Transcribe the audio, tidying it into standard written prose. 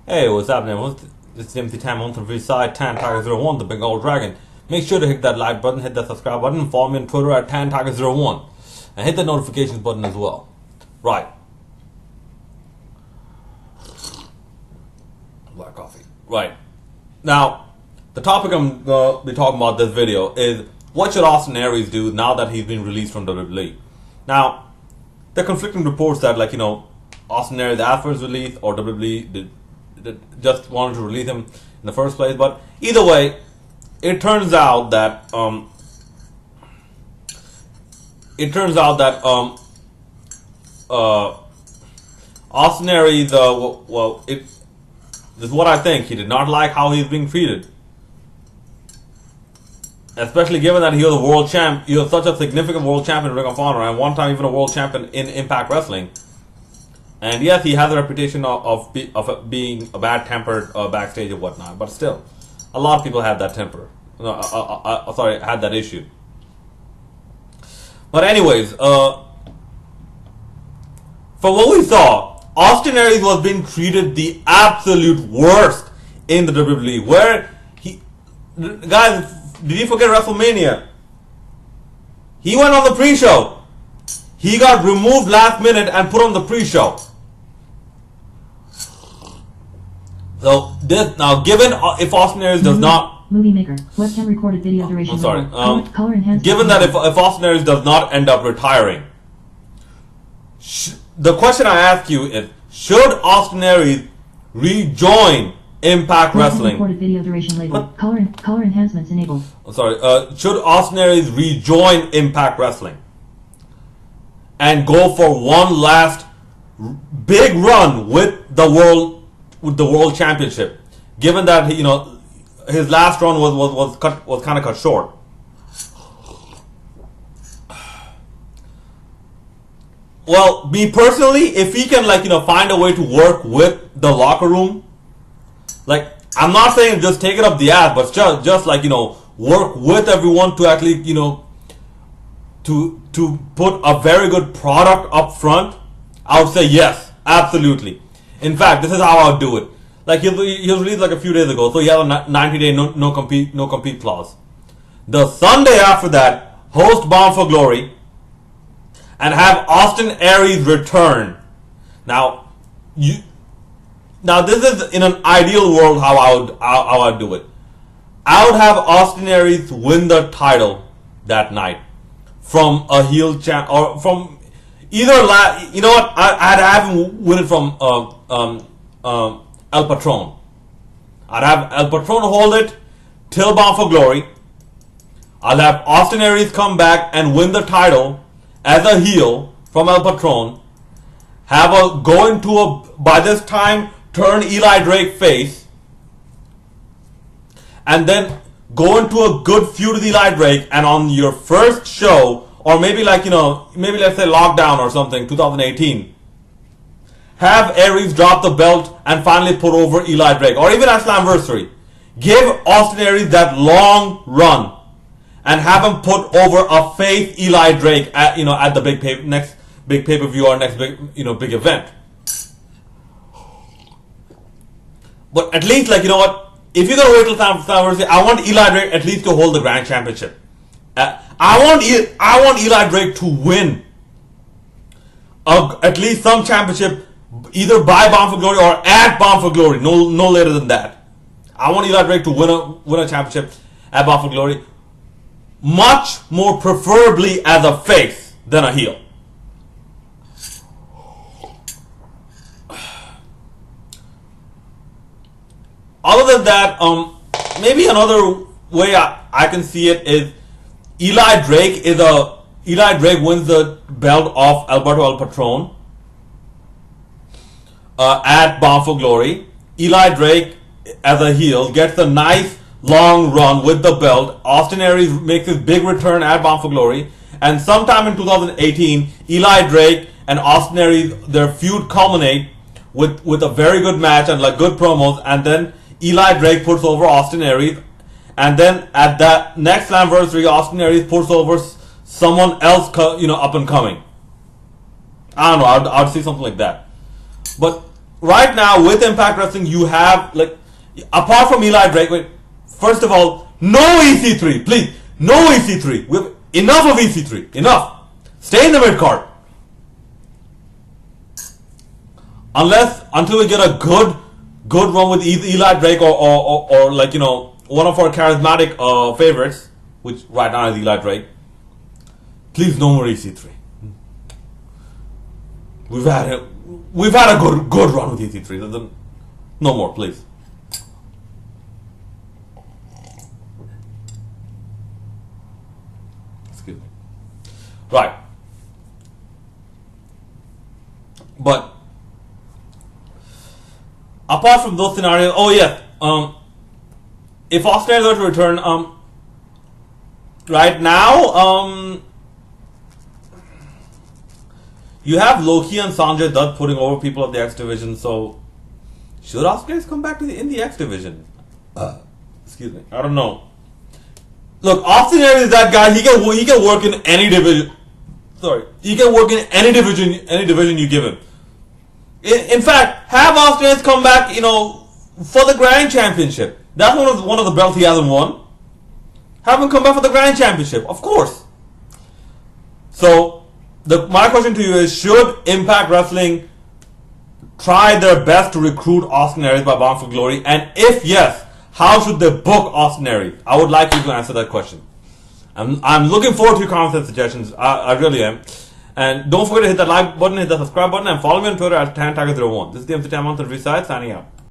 Hey, what's happening? It's MC Time on the side, Tan Tiger 01, the big old dragon. Make sure to hit that like button, hit that subscribe button, and follow me on Twitter at Tan Tiger 01. And hit the notifications button as well. Right. Black coffee. Right. Now, the topic I'm going to be talking about this video is what should Austin Aries do now that he's been released from WWE? Now, there are conflicting reports that, Austin Aries asked for his release or WWE just wanted to release him in the first place. But either way, it turns out that Austin Aries, this is what I think. He did not like how he's being treated, especially given that he was a world champ. He was such a significant world champion in Ring of Honor, and one time even a world champion in Impact Wrestling. And yes, he has a reputation of being a bad-tempered backstage and whatnot. But still, a lot of people had that temper. Had that issue. But anyways, from what we saw, Austin Aries was being treated the absolute worst in the WWE. Where guys, did you forget WrestleMania? He went on the pre-show. He got removed last minute and put on the pre-show. So this now, given if Austin Aries does not movie maker webcam recorded video duration. I'm sorry. Color enhanced. Given that if Austin Aries does not end up retiring, the question I ask you is: should Austin Aries rejoin Impact Wrestling? Recorded video duration labeled. Color enhancements enabled. I'm sorry. Should Austin Aries rejoin Impact Wrestling and go for one last big run with the World Championship? Given that his last run was kind of cut short. Well, me personally, if he can find a way to work with the locker room, I'm not saying just take it up the ass, but just work with everyone to actually to put a very good product up front, I would say yes, absolutely. In fact, this is how I would do it. He was released a few days ago, so he had a 90-day no compete clause. The Sunday after that, host Bound for Glory and have Austin Aries return. Now this is in an ideal world how I would do it. I would have Austin Aries win the title that night from a heel champ, or from either I'd have him win it from El Patron. I'd have El Patron hold it till Bound for Glory. I'll have Austin Aries come back and win the title as a heel from El Patron. By this time, turn Eli Drake face. And then go into a good feud with Eli Drake, and on your first show, or maybe maybe let's say Lockdown or something, 2018, have Aries drop the belt and finally put over Eli Drake, or even at Slamversary. Give Austin Aries that long run and have him put over a face Eli Drake at the next big pay-per-view or next big big event. But at least if you're gonna wait till Slamversary, I want Eli Drake at least to hold the Grand Championship. I want Eli Drake to win at least some championship, either by Bound for Glory or at Bound for Glory. No later than that. I want Eli Drake to win a championship at Bound for Glory, much more preferably as a face than a heel. Other than that, maybe another way I can see it is Eli Drake wins the belt off Alberto El Patron at Bound for Glory. Eli Drake, as a heel, gets a nice long run with the belt. Austin Aries makes his big return at Bound for Glory, and sometime in 2018, Eli Drake and Austin Aries, their feud culminate with a very good match and good promos, and then Eli Drake puts over Austin Aries, and then at that next Slamversary, Austin Aries puts over someone else, up and coming. I don't know. I'd see something like that. But right now with Impact Wrestling, you have like, apart from Eli Drake, wait, first of all, no EC3, please, no EC3. We have enough of EC3, enough. Stay in the mid card. Until we get a good run with Eli Drake or like, you know, one of our charismatic favorites, which right now is Eli Drake. Please, no more EC3. We've had a good run with EC3. No more, please. Excuse me. Right. But apart from those scenarios, oh yeah, if Austin Aries were to return, right now, you have Loki and Sanjay Dutt putting over people of the X division. So should Austin Aries come back in the X division? Excuse me, I don't know. Look, Austin Aries is that guy. He can work in any division. Sorry, he can work in any division you give him. In fact, have Austin Aries come back, you know, for the Grand Championship. That's one of the belts he hasn't won. Have him come back for the Grand Championship, of course. So, my question to you is, should Impact Wrestling try their best to recruit Austin Aries by Bound for Glory? And if yes, how should they book Austin Aries? I would like you to answer that question. I'm looking forward to your comments and suggestions. I really am. And don't forget to hit that like button, hit that subscribe button, and follow me on Twitter at TanTiger01. This is the MC Tam Month Resides, signing out.